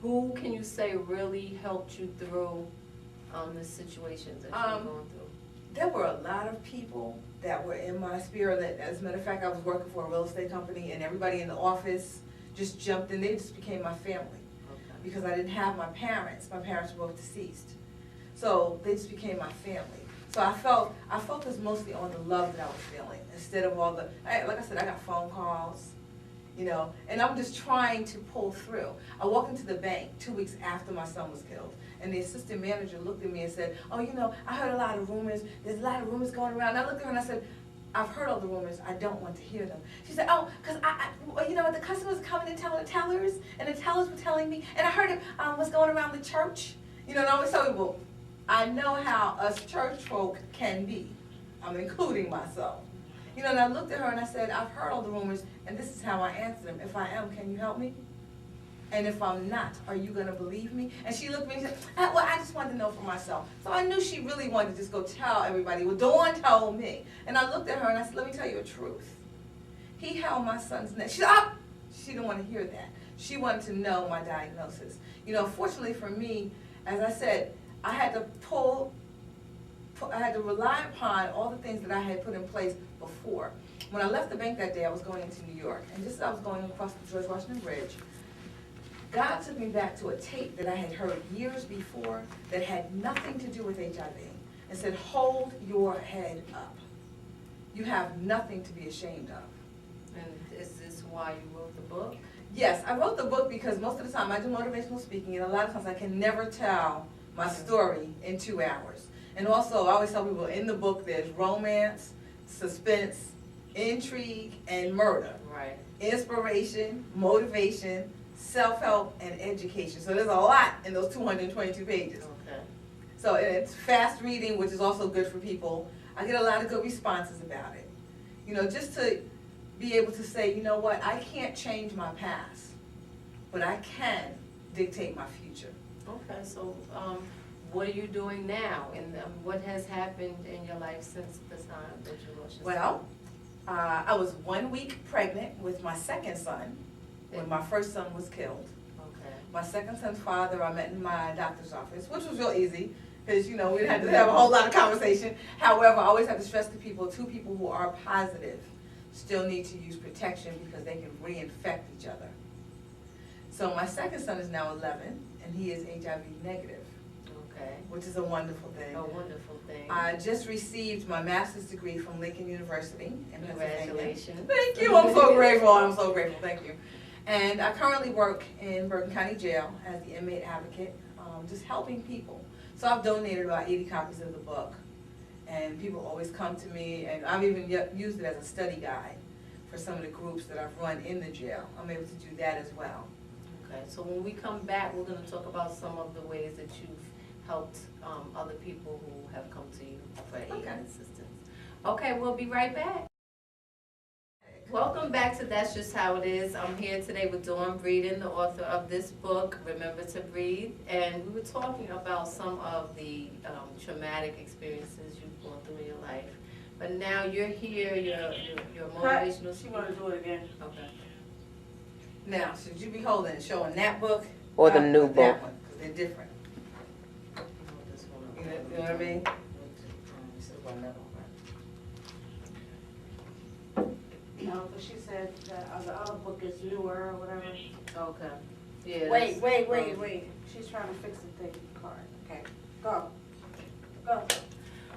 Who can you say really helped you through the situations that you were going through? There were a lot of people that were in my sphere. That, as a matter of fact, I was working for a real estate company, and everybody in the office just jumped in. They just became my family. Okay. Because I didn't have my parents. My parents were both deceased. So they just became my family. So I focused mostly on the love that I was feeling instead of all the, like I said, I got phone calls, and I'm just trying to pull through. I walked into the bank 2 weeks after my son was killed, and the assistant manager looked at me and said, oh, I heard a lot of rumors. There's a lot of rumors going around. And I looked at her and I said, I've heard all the rumors. I don't want to hear them. She said, oh, because the customers were coming and telling the tellers, and the tellers were telling me, and I heard it was going around the church. And I always tell people, I know how us church folk can be. I'm including myself. And I looked at her and I said, I've heard all the rumors, and this is how I answered them. If I am, can you help me? And if I'm not, are you going to believe me? And she looked at me and said, well, I just wanted to know for myself. So I knew she really wanted to just go tell everybody. Well, Dawn told me. And I looked at her and I said, let me tell you the truth. He held my son's neck. She said, oh! She didn't want to hear that. She wanted to know my diagnosis. Fortunately for me, as I said, I had to rely upon all the things that I had put in place before. When I left the bank that day, I was going into New York. And just as I was going across the George Washington Bridge, God took me back to a tape that I had heard years before that had nothing to do with HIV, and said, hold your head up. You have nothing to be ashamed of. And is this why you wrote the book? Yes, I wrote the book because most of the time I do motivational speaking, and a lot of times I can never tell my story in 2 hours. And also, I always tell people in the book there's romance, suspense, intrigue, and murder. Right. Inspiration, motivation, self-help, and education. So there's a lot in those 222 pages. Okay. So it's fast reading, which is also good for people. I get a lot of good responses about it. Just to be able to say, you know what, I can't change my past, but I can dictate my future. Okay, so what are you doing now? And what has happened in your life since the time that you lost your son? Well, I was 1 week pregnant with my second son when my first son was killed. Okay. My second son's father I met in my doctor's office, which was real easy because, we didn't have to have a whole lot of conversation. However, I always have to stress to people, 2 people who are positive still need to use protection because they can reinfect each other. So my second son is now 11, and he is HIV negative. Okay. Which is a wonderful thing. A wonderful thing. I just received my master's degree from Lincoln University in Pennsylvania. Congratulations. Thank you. I'm so grateful. I'm so grateful. Thank you. And I currently work in Bergen County Jail as the inmate advocate, just helping people. So I've donated about 80 copies of the book, and people always come to me, and I've even used it as a study guide for some of the groups that I've run in the jail. I'm able to do that as well. Okay, so when we come back, we're going to talk about some of the ways that you've helped other people who have come to you for aid and assistance. Okay, we'll be right back. Welcome back to That's Just How It Is. I'm here today with Dawn Breedon, the author of this book, Remember to Breathe. And we were talking about some of the traumatic experiences you've gone through in your life. But now you're here, you're motivational. She want to do it again. Okay. Now, should you be showing that book? Or the new book? That one, because they're different. This one. You know what I mean? This is one of them, No, but she said that the other book is newer or whatever. right? Okay. Yeah. Wait. She's trying to fix the thing card. Okay, go.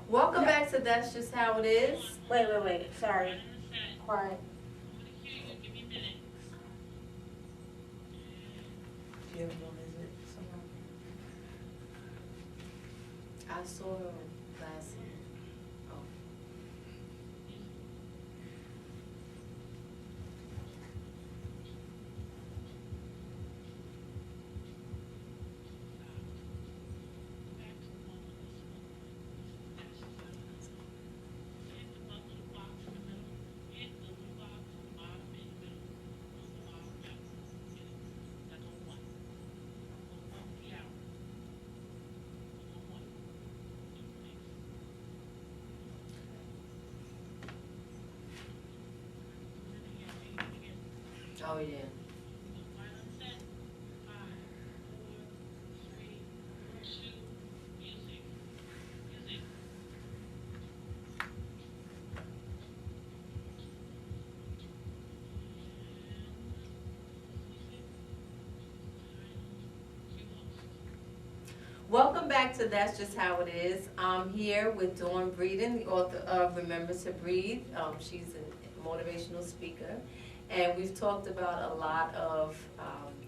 Welcome back to That's Just How It Is. Wait. Sorry. Quiet. Do you ever go visit someone? I saw her last year. Oh. Oh, yeah. Welcome back to That's Just How It Is. I'm here with Dawn Breedon, the author of Remember to Breathe. She's a motivational speaker. And we've talked about a lot of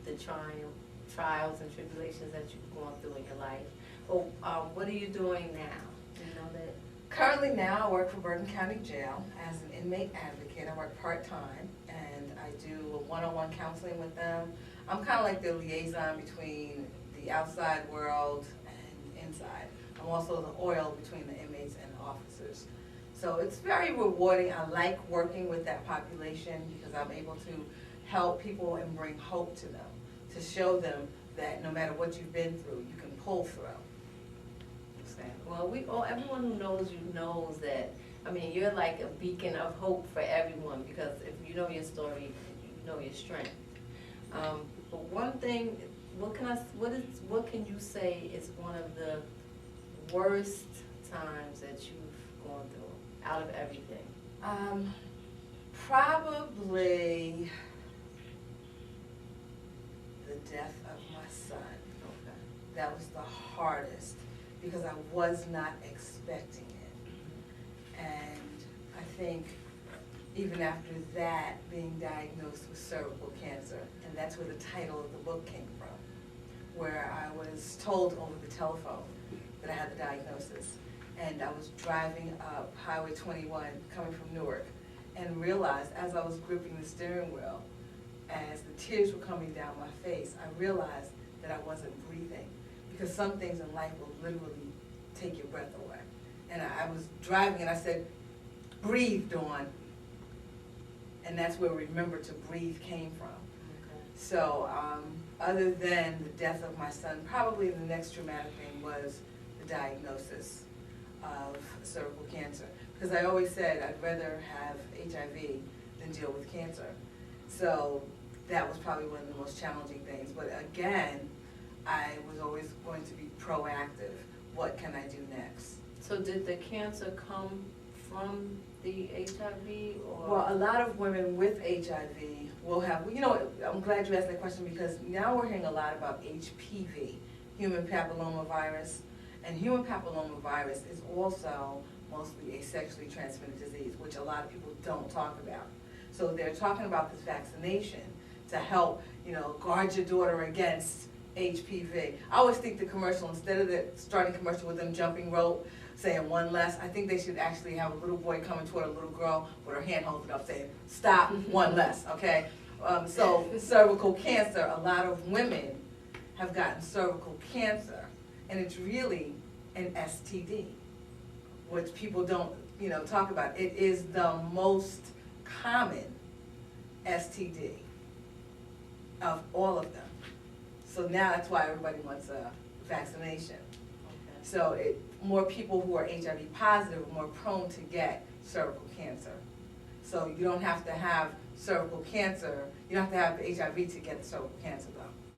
the trials and tribulations that you've gone through in your life. Well, what are you doing now? Do you know that? Currently now, I work for Breedon County Jail as an inmate advocate. I work part-time, and I do one-on-one counseling with them. I'm kind of like the liaison between the outside world and inside. I'm also the oil between the inmates and the officers. So it's very rewarding. I like working with that population because I'm able to help people and bring hope to them, to show them that no matter what you've been through, you can pull through. Well, everyone who knows you knows that, I mean, you're like a beacon of hope for everyone, because if you know your story, you know your strength. But one thing, what can you say is one of the worst times that you've gone through out of everything? Probably the death of my son. Okay. That was the hardest because I was not expecting it. And I think even after that, being diagnosed with cervical cancer, and that's where the title of the book came from, where I was told over the telephone that I had the diagnosis. And I was driving up Highway 21 coming from Newark and realized as I was gripping the steering wheel, as the tears were coming down my face, I realized that I wasn't breathing, because some things in life will literally take your breath away. And I was driving and I said, "Breathe, Dawn." And that's where Remember to Breathe came from. Okay. So other than the death of my son, probably the next traumatic thing was the diagnosis of cervical cancer. Because I always said I'd rather have HIV than deal with cancer. So that was probably one of the most challenging things. But again, I was always going to be proactive. What can I do next? So did the cancer come from the HIV, or? Well, a lot of women with HIV will have, you know, I'm glad you asked that question, because now we're hearing a lot about HPV, human papillomavirus. And human papillomavirus is also mostly a sexually transmitted disease, which a lot of people don't talk about. So they're talking about this vaccination to help, you know, guard your daughter against HPV. I always think the commercial, instead of the starting commercial with them jumping rope, saying one less, I think they should actually have a little boy coming toward a little girl with her hand holding up saying, "Stop, one less," okay? So cervical cancer, a lot of women have gotten cervical cancer, and it's really an STD, which people don't, you know, talk about. It is the most common STD of all of them. So now that's why everybody wants a vaccination. Okay. So more people who are HIV positive are more prone to get cervical cancer. So you don't have to have cervical cancer, you don't have to have HIV to get cervical cancer.